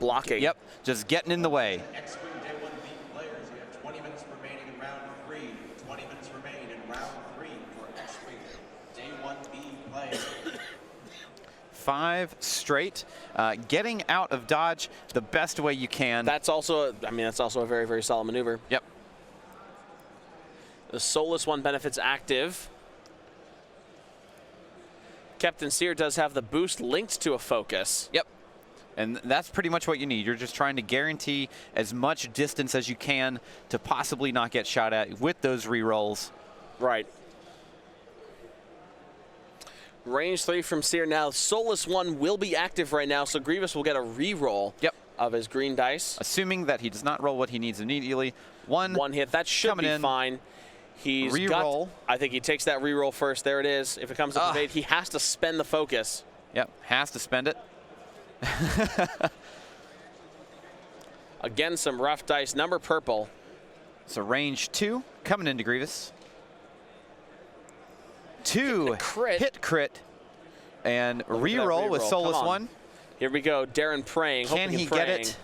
blocking. Yep. Just getting in the way. X-Wing Day 1B players, you have 20 minutes remaining in round 3. 20 minutes remaining in round 3 for X-Wing Day 1B players. 5 straight, getting out of dodge the best way you can. That's also a very, very solid maneuver. Yep. The Soulless 1 benefits active. Captain Sear does have the boost linked to a focus. Yep. And that's pretty much what you need. You're just trying to guarantee as much distance as you can to possibly not get shot at with those rerolls. Right. Range 3 from Sear now. Soulless 1 will be active right now, so Grievous will get a reroll of his green dice. Assuming that he does not roll what he needs immediately. One hit. That should be fine. He's reroll. I think he takes that reroll first. There it is. If it comes up with 8, he has to spend the focus. Yep, has to spend it. Again, some rough dice. Number purple. So range 2 coming into Grievous. 2 hit crit and reroll with Soulless 1. Here we go. Darren praying. Can he get it?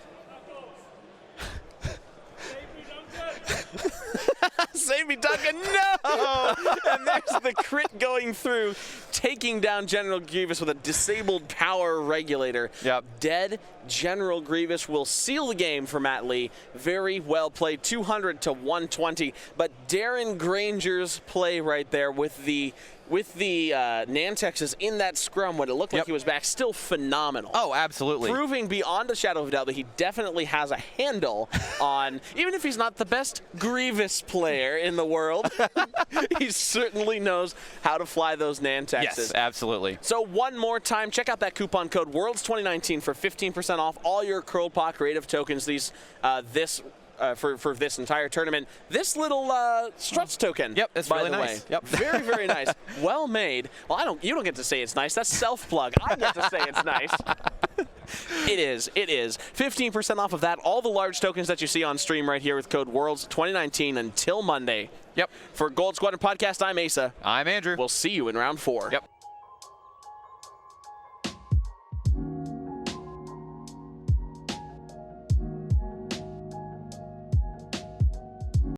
Save me, Duncan. No! And there's the crit going through, taking down General Grievous with a disabled power regulator. Yep. Dead General Grievous will seal the game for Matt Lee. Very well played, 200 to 120. But Darren Grainger's play right there with the Nantexes in that scrum when it looked like he was back, still phenomenal. Oh, absolutely. Proving beyond a shadow of a doubt that he definitely has a handle on, even if he's not the best Grievous player in the world, he certainly knows how to fly those Nantexes. Yes, absolutely. So one more time, check out that coupon code WORLDS2019 for 15% off all your Curlpaw creative tokens. These for this entire tournament. This little Struts token. Yep, it's really nice. Yep. Very, very nice. Well made. Well, you don't get to say it's nice. That's self-plug. I get to say it's nice. It is. 15% off of that. All the large tokens that you see on stream right here with code WORLDS2019 until Monday. Yep. For Gold Squadron Podcast, I'm Asa. I'm Andrew. We'll see you in round 4. Yep.